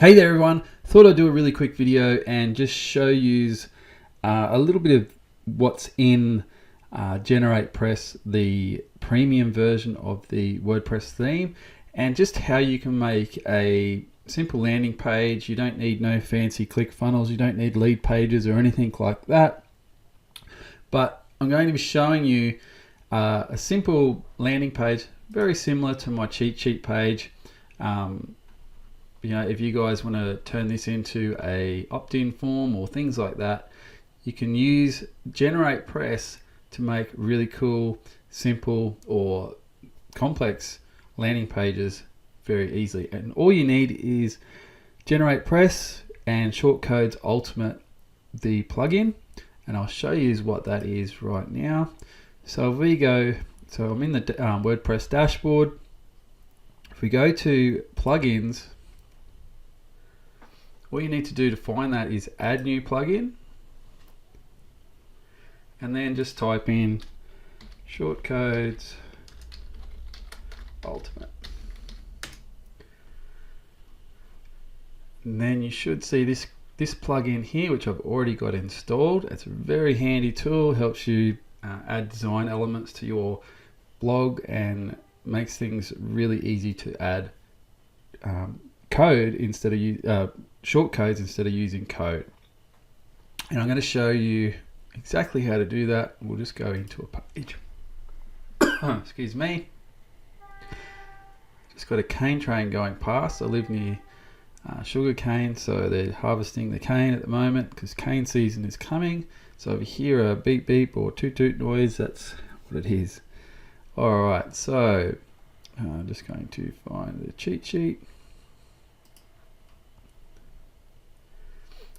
Hey there everyone, thought I'd do a really quick video and just show you a little bit of what's in GeneratePress, the premium version of the WordPress theme, and just how you can make a simple landing page. You don't need no fancy click funnels, you don't need lead pages or anything like that, but I'm going to be showing you a simple landing page, very similar to my cheat sheet page. If you guys want to turn this into a opt-in form or things like that, you can use GeneratePress to make really cool, simple or complex landing pages very easily. And all you need is GeneratePress and Shortcodes Ultimate, the plugin, and I'll show you what that is right now. So if we go, so I'm in the WordPress dashboard. If we go to plugins, all you need to do to find that is add new plugin, and then just type in Shortcodes Ultimate. And then you should see this plugin here, which I've already got installed. It's a very handy tool, helps you add design elements to your blog and makes things really easy to add code instead of shortcodes instead of using code. And I'm going to show you exactly how to do that. We'll just go into a page. Excuse me. Just got a cane train going past. I live near sugar cane, so they're harvesting the cane at the moment because cane season is coming. So if you hear a beep beep or toot toot noise, that's what it is. Alright, so I'm just going to find the cheat sheet.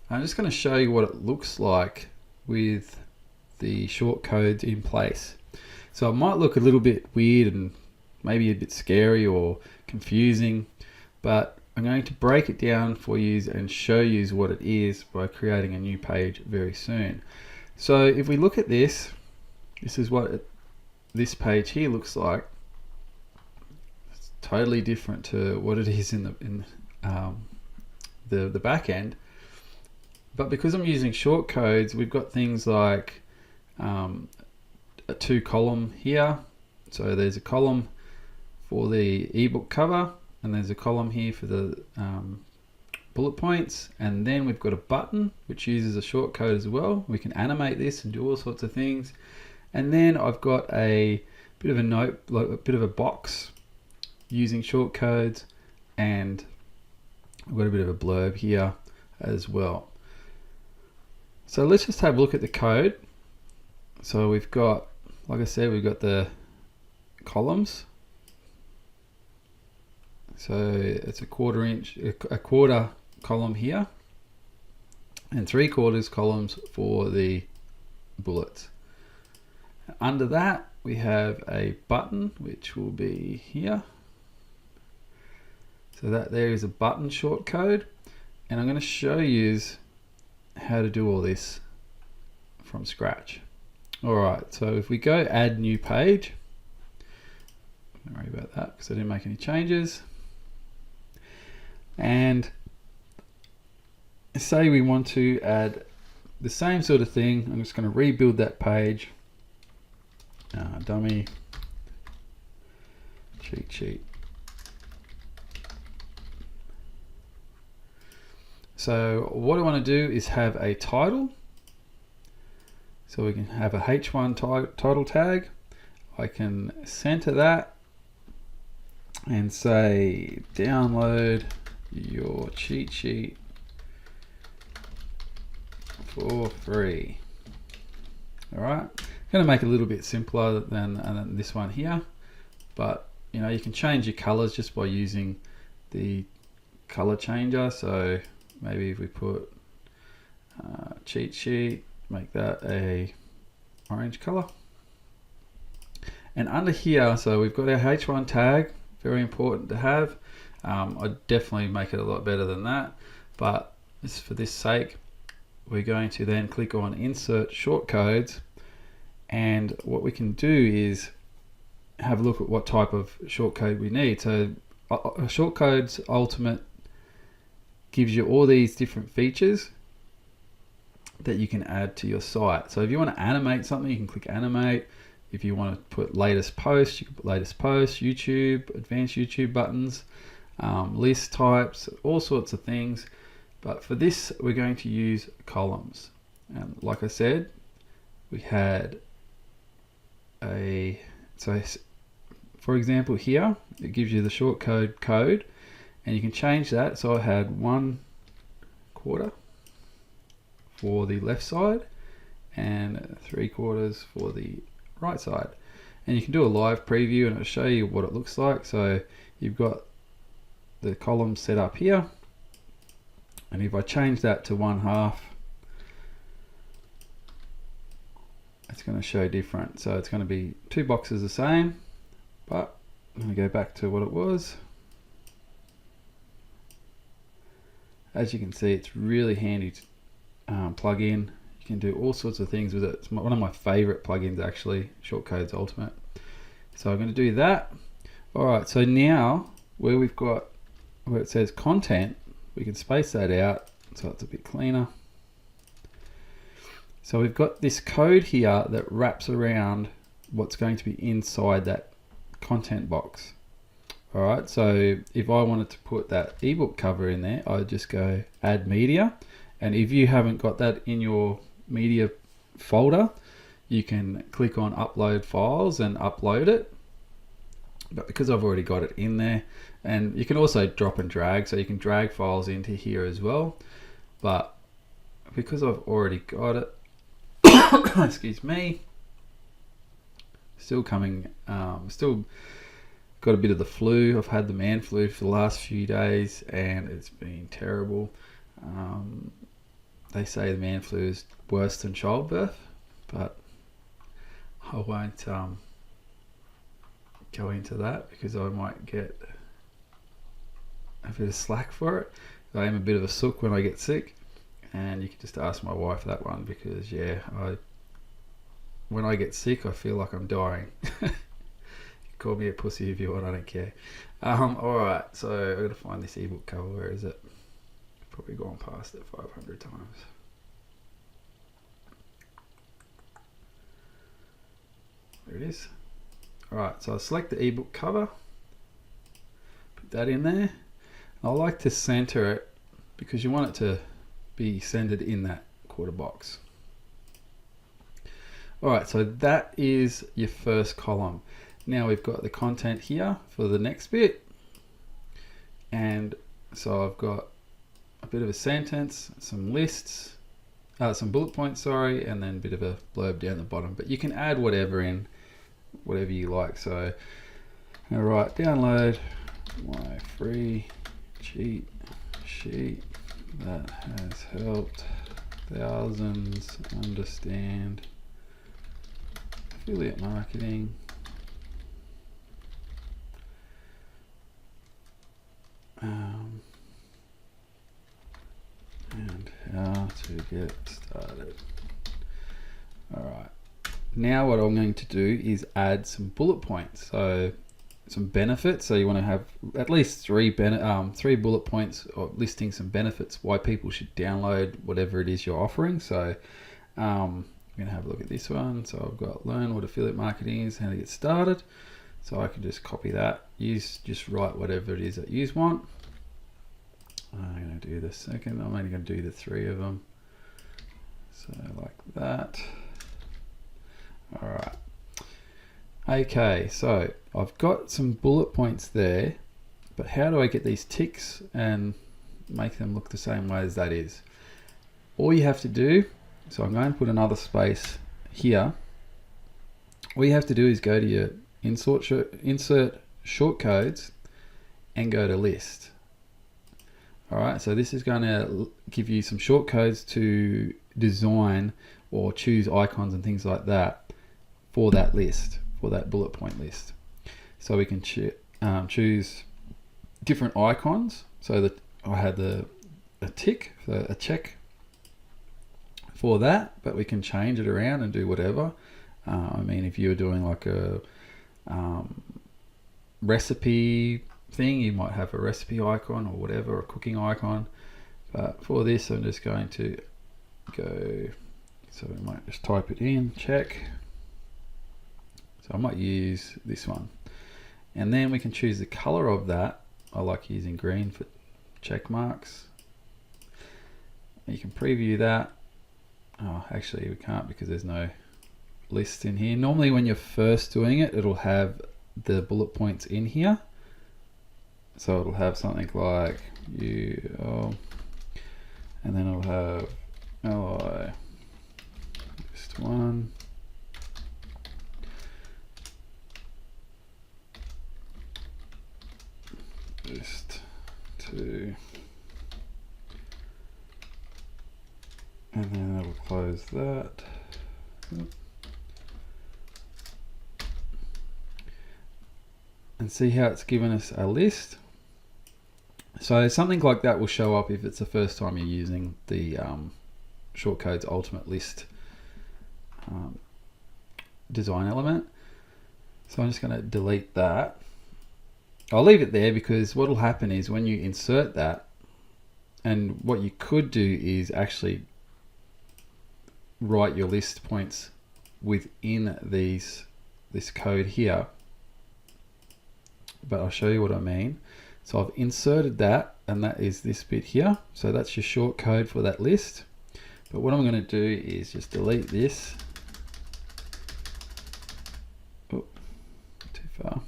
I'm just going to show you what it looks like with the shortcodes in place. So it might look a little bit weird and maybe a bit scary or confusing, but I'm going to break it down for you and show you what it is by creating a new page very soon. So if we look at this, this is what this page here looks like. It's totally different to what it is in the back end. But because I'm using shortcodes, we've got things like a 2-column here. So there's a column for the ebook cover, and there's a column here for the bullet points, and then we've got a button which uses a shortcode as well. We can animate this and do all sorts of things. And then I've got a bit of a note, like a bit of a box using shortcodes, and I've got a bit of a blurb here as well. So let's just have a look at the code. So we've got, like I said, we've got the columns. So it's a quarter column here, and 3/4 columns for the bullets. Under that we have a button which will be here. So that there is a button shortcode, and I'm going to show you how to do all this from scratch. Alright, so if we go add new page, don't worry about that because I didn't make any changes, and say we want to add the same sort of thing. I'm just going to rebuild that page, dummy cheat sheet. So what I want to do is have a title. So we can have a H1 title tag. I can center that and say download your cheat sheet for free. Alright, I'm going to make it a little bit simpler than this one here, but you can change your colors just by using the color changer. So maybe if we put cheat sheet, make that a orange color. And under here, so we've got our H1 tag, very important to have. I'd definitely make it a lot better than that, but for this sake, we're going to then click on insert shortcodes, and what we can do is have a look at what type of shortcode we need. So Shortcodes Ultimate gives you all these different features that you can add to your site. So if you want to animate something, you can click animate. If you want to put latest post, you can put latest post, YouTube, advanced YouTube buttons, list types, all sorts of things. But for this, we're going to use columns. And like I said, we had so for example here, it gives you the shortcode code, and you can change that. So I had 1/4 for the left side and 3/4 for the right side. And you can do a live preview and it'll show you what it looks like. So you've got the column set up here, and if I change that to 1/2, it's going to show different. So it's going to be 2 boxes the same, but I'm going to go back to what it was. As you can see, it's really handy to plug in. You can do all sorts of things with it. It's one of my favorite plugins actually, Shortcodes Ultimate. So I'm going to do that. All right, so now where it says content, we can space that out so it's a bit cleaner. So we've got this code here that wraps around what's going to be inside that content box. All right, so if I wanted to put that ebook cover in there, I would just go add media. And if you haven't got that in your media folder, you can click on upload files and upload it. But because I've already got it in there, and you can also drop and drag, so you can drag files into here as well. But because I've already got it, excuse me, still got a bit of the flu. I've had the man flu for the last few days and it's been terrible. They say the man flu is worse than childbirth, but I won't go into that because I might get a bit of slack for it. I am a bit of a sook when I get sick, and you can just ask my wife that one because yeah, when I get sick I feel like I'm dying. Call me a pussy if you want, I don't care. Alright, so I'm gonna find this ebook cover. Where is it? Probably gone past it 500 times. There it is. Alright, so I select the ebook cover, put that in there. I like to center it because you want it to be centered in that quarter box. Alright, so that is your first column. Now we've got the content here for the next bit. And so I've got a bit of a sentence, some lists, some bullet points, sorry, and then a bit of a blurb down the bottom. But you can add whatever in, whatever you like. So I'm gonna write download my free cheat sheet that has helped thousands understand affiliate marketing and how to get started. Alright, now what I'm going to do is add some bullet points, so some benefits. So you want to have at least three bullet points or listing some benefits why people should download whatever it is you're offering. So I'm going to have a look at this one. So I've got learn what affiliate marketing is, how to get started. So I can just copy that, just write whatever it is that you want. I'm going to do the second. I'm only going to do the 3 of them. So like that. All right. Okay, so I've got some bullet points there, but how do I get these ticks and make them look the same way as that is? All you have to do, so I'm going to put another space here. All you have to do is go to your insert shortcodes and go to list. All right, so this is going to give you some shortcodes to design or choose icons and things like that for that list, for that bullet point list. So we can choose different icons. So that I had a tick, a check for that, but we can change it around and do whatever. I mean, if you were doing like a recipe thing, you might have a recipe icon or whatever, a cooking icon. But for this, I'm just going to go, so we might just type it in, check. So I might use this one. And then we can choose the color of that. I like using green for check marks. You can preview that. Oh, actually we can't because there's no list in here. Normally when you're first doing it, it'll have the bullet points in here. So it'll have something like UL, and then it'll have LI, list 1, list 2, and then it'll close that. And see how it's given us a list. So something like that will show up if it's the first time you're using the Shortcodes Ultimate List design element. So I'm just going to delete that. I'll leave it there because what will happen is when you insert that, and what you could do is actually write your list points within this code here. But I'll show you what I mean. So I've inserted that, and that is this bit here. So that's your short code for that list. But what I'm going to do is just delete this. Oh, too far.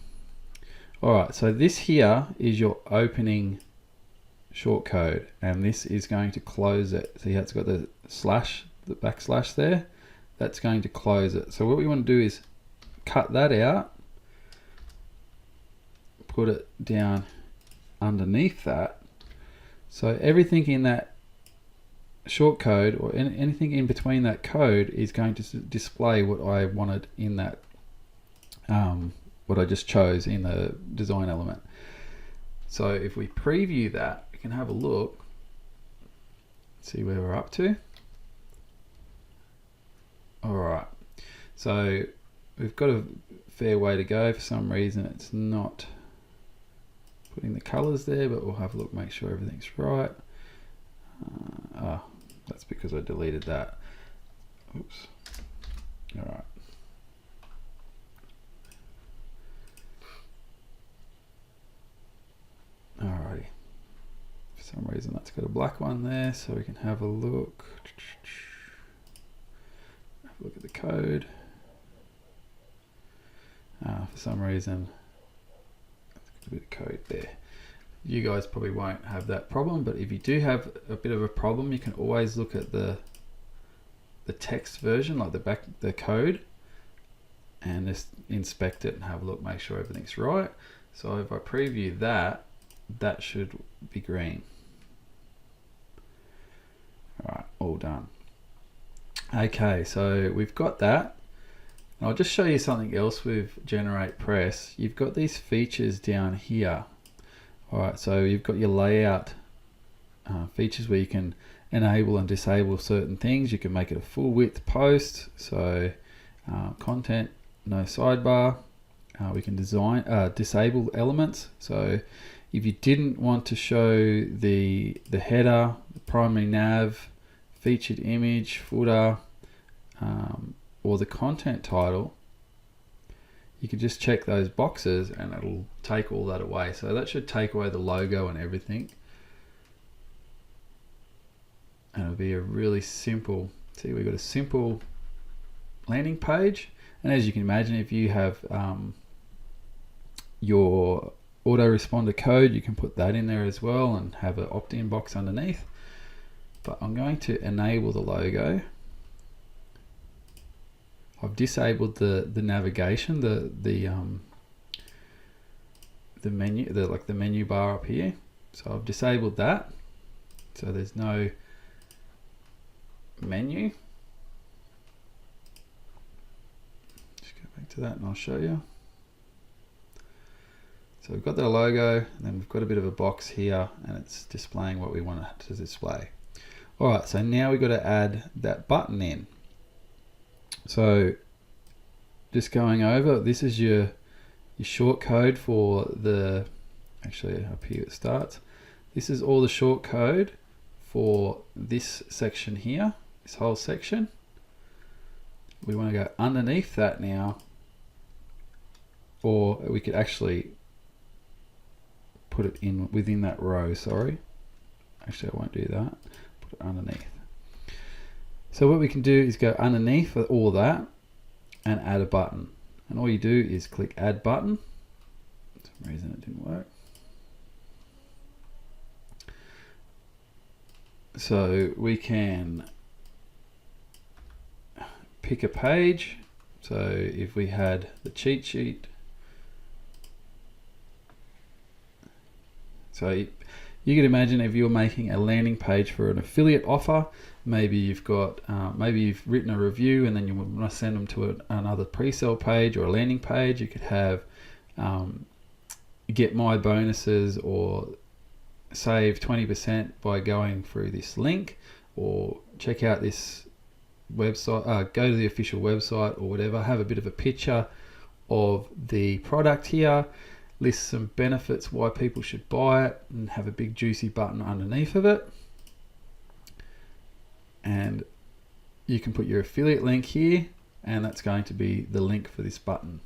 All right, so this here is your opening short code, and this is going to close it. See how it's got the slash, the backslash there? That's going to close it. So what we want to do is cut that out, put it down underneath that. So everything in that short code, or anything in between that code, is going to display what I wanted in that, what I just chose in the design element. So if we preview that, we can have a look, see where we're up to. All right, so we've got a fair way to go. For some reason it's not putting the colors there, but we'll have a look, make sure everything's right. That's because I deleted that. Oops. All right. Alrighty. For some reason that's got a black one there, so we can have a look. Have a look at the code. For some reason, a bit of code there. You guys probably won't have that problem, but if you do have a bit of a problem, you can always look at the text version, like the code, and just inspect it and have a look, make sure everything's right. So if I preview that, that should be green. All right, all done. Okay, so we've got that. I'll just show you something else with GeneratePress. You've got these features down here. All right, so you've got your layout features where you can enable and disable certain things. You can make it a full width post. So content, no sidebar. We can disable elements. So if you didn't want to show the header, the primary nav, featured image, footer, or the content title, you can just check those boxes and it'll take all that away. So that should take away the logo and everything. And it'll be a really simple, see, we've got a simple landing page. And as you can imagine, if you have your autoresponder code, you can put that in there as well and have an opt-in box underneath. But I'm going to enable the logo. I've disabled the navigation, the menu, the menu bar up here. So I've disabled that. So there's no menu. Just go back to that and I'll show you. So we've got the logo, and then we've got a bit of a box here, and it's displaying what we want it to display. All right, so now we've got to add that button in. So just going over, this is your short code for the, actually up here it starts. This is all the short code for this section here, this whole section. We want to go underneath that now, or we could actually put it in within that row, sorry. Actually, I won't do that. Put it underneath. So what we can do is go underneath all that and add a button. And all you do is click Add Button. For some reason it didn't work. So we can pick a page. So if we had the cheat sheet, so you can imagine if you're making a landing page for an affiliate offer, maybe you've got, maybe you've written a review and then you want to send them to another pre-sale page or a landing page. You could have get my bonuses or save 20% by going through this link, or check out this website, go to the official website or whatever, have a bit of a picture of the product here, list some benefits why people should buy it, and have a big juicy button underneath of it. And you can put your affiliate link here, and that's going to be the link for this button.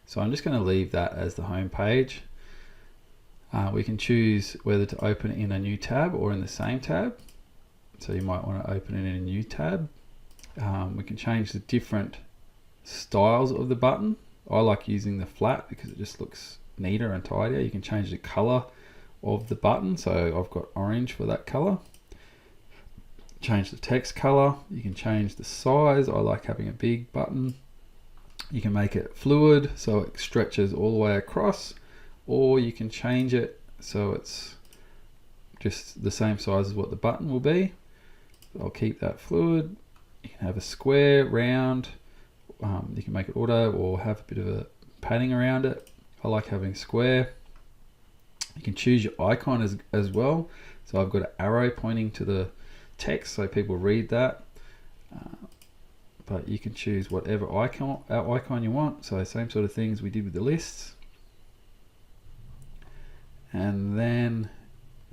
So I'm just going to leave that as the home page. We can choose whether to open it in a new tab or in the same tab. So you might want to open it in a new tab. We can change the different styles of the button. I like using the flat because it just looks neater and tidier. You can change the color of the button. So I've got orange for that color. Change the text color. You can change the size. I like having a big button. You can make it fluid so it stretches all the way across, or you can change it so it's just the same size as what the button will be. I'll keep that fluid. You can have a square, round. You can make it auto or have a bit of a padding around it. I like having square. You can choose your icon as well. So I've got an arrow pointing to the text so people read that. But you can choose whatever icon you want. So same sort of things we did with the lists. And then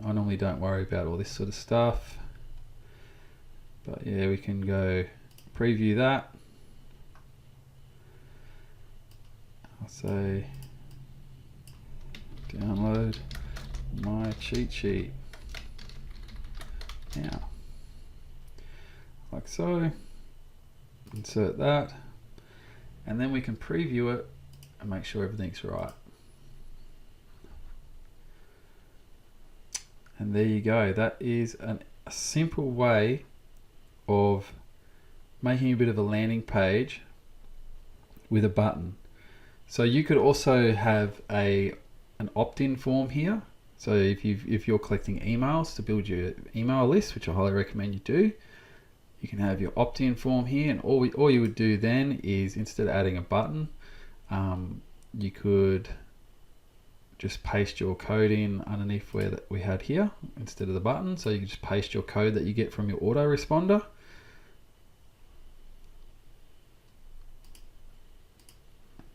I normally don't worry about all this sort of stuff. But yeah, we can go preview that. I'll say download my cheat sheet now, like so. Insert that, and then we can preview it and make sure everything's right. And there you go. That is a simple way of making a bit of a landing page with a button. So you could also have an opt-in form here. So if you're collecting emails to build your email list, which I highly recommend you do, you can have your opt-in form here, and all you would do then is, instead of adding a button, you could just paste your code in underneath where that we had here instead of the button. So you can just paste your code that you get from your autoresponder.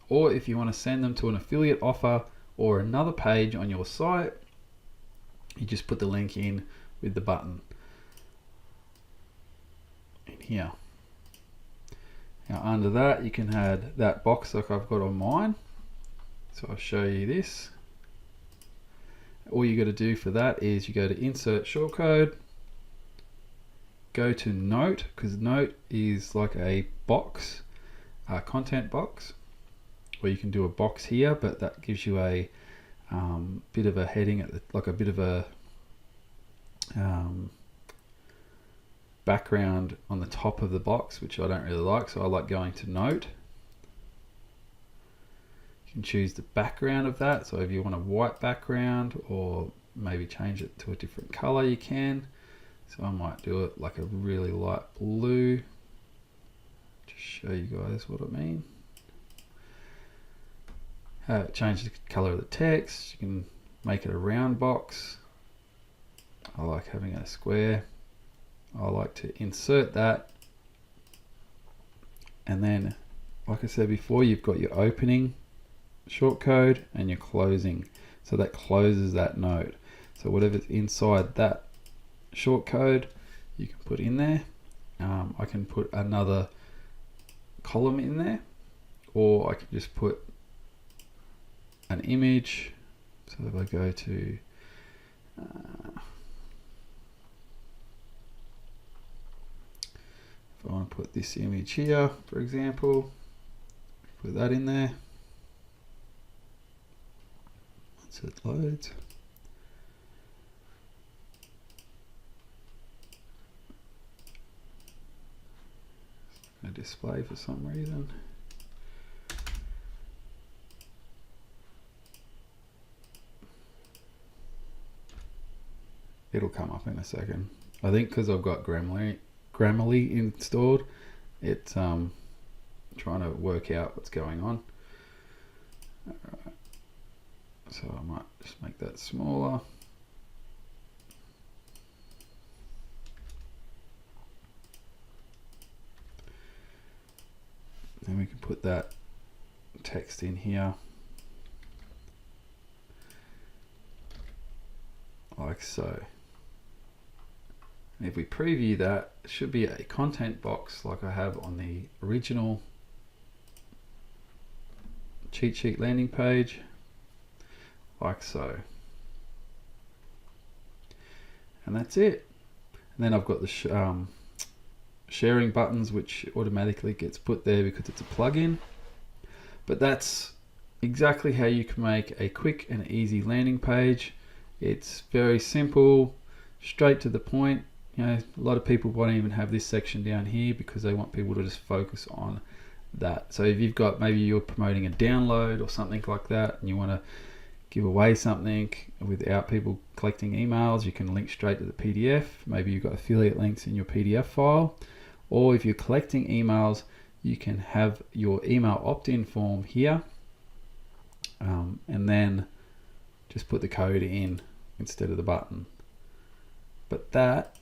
Or if you want to send them to an affiliate offer or another page on your site, you just put the link in with the button in here. Now under that, you can add that box like I've got on mine. So I'll show you this. All you got to do for that is you go to Insert Shortcode, go to Note, because Note is like a box, a content box, where you can do a box here, but that gives you a bit of a heading at the, like a bit of a background on the top of the box, which I don't really like, so I like going to Note. You can choose the background of that, so if you want a white background or maybe change it to a different color, you can. So I might do it like a really light blue, just show you guys what I mean. Change the color of the text. You can make it a round box. I like having a square. I like to insert that, and then, like I said before, you've got your opening shortcode and your closing, so that closes that node. So whatever's inside that shortcode you can put in there. I can put another column in there, or I can just put an image. So if I go to if I want to put this image here, for example, put that in there. Once it loads, a display for some reason. It'll come up in a second. I think because I've got Grammarly installed, it's trying to work out what's going on. Alright. So I might just make that smaller. Then we can put that text in here, like so. And if we preview that, it should be a content box like I have on the original cheat sheet landing page, like so. And that's it. And then I've got the sharing buttons, which automatically gets put there because it's a plugin. But that's exactly how you can make a quick and easy landing page. It's very simple, straight to the point. You know, a lot of people won't even have this section down here because they want people to just focus on that. So if you've got, maybe you're promoting a download or something like that, and you want to give away something without people collecting emails, you can link straight to the PDF. Maybe you've got affiliate links in your PDF file. Or if you're collecting emails, you can have your email opt-in form here, and then just put the code in instead of the button. But that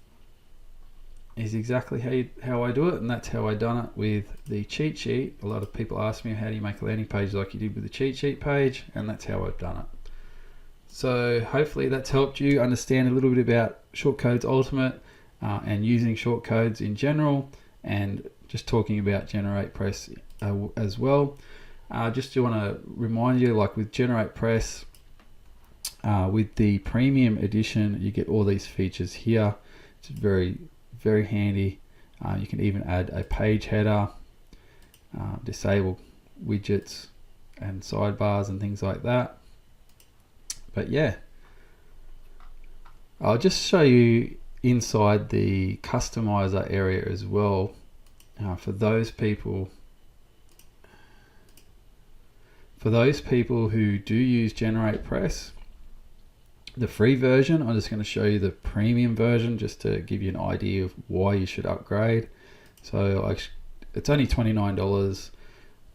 is exactly how I do it, and that's how I done it with the cheat sheet. A lot of people ask me, how do you make a landing page like you did with the cheat sheet page? And that's how I've done it. So hopefully that's helped you understand a little bit about Shortcodes Ultimate and using shortcodes in general, and just talking about GeneratePress as well. Just want to remind you, like with GeneratePress, with the premium edition, you get all these features here. It's very handy. You can even add a page header, disable widgets and sidebars and things like that. But yeah, I'll just show you inside the customizer area as well. For those people who do use GeneratePress, the free version, I'm just going to show you the premium version just to give you an idea of why you should upgrade. So it's only $29,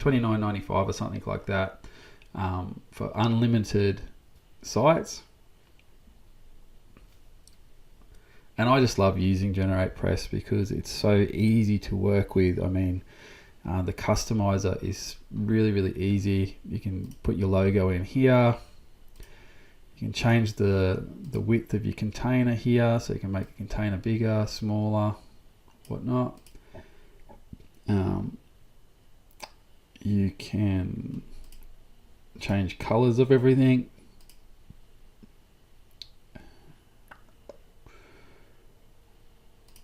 $29.95 or something like that, for unlimited sites. And I just love using GeneratePress because it's so easy to work with. I mean, the customizer is really easy. You can put your logo in here. You can change the width of your container here, so you can make a container bigger, smaller, whatnot. You can change colors of everything.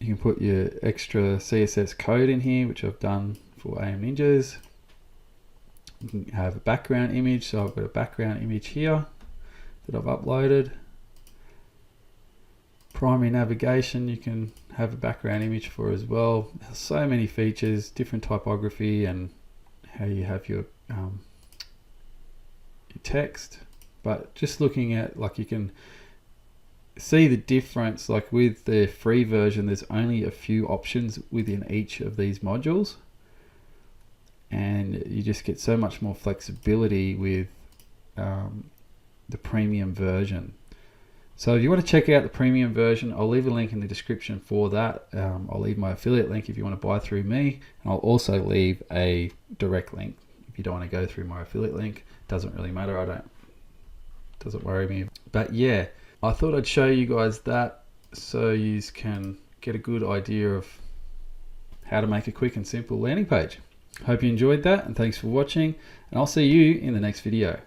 You can put your extra CSS code in here, which I've done for AM Ninjas. You can have a background image, so I've got a background image here that I've uploaded. Primary navigation, you can have a background image for as well. There's so many features, different typography, and how you have your text. But just looking at, like, you can see the difference. Like with the free version, there's only a few options within each of these modules, and you just get so much more flexibility with the premium version. So if you want to check out the premium version, I'll leave a link in the description for that. I'll leave my affiliate link if you want to buy through me, and I'll also leave a direct link if you don't want to go through my affiliate link. Doesn't really matter, doesn't worry me. But yeah, I thought I'd show you guys that so you can get a good idea of how to make a quick and simple landing page. Hope you enjoyed that, and thanks for watching, and I'll see you in the next video.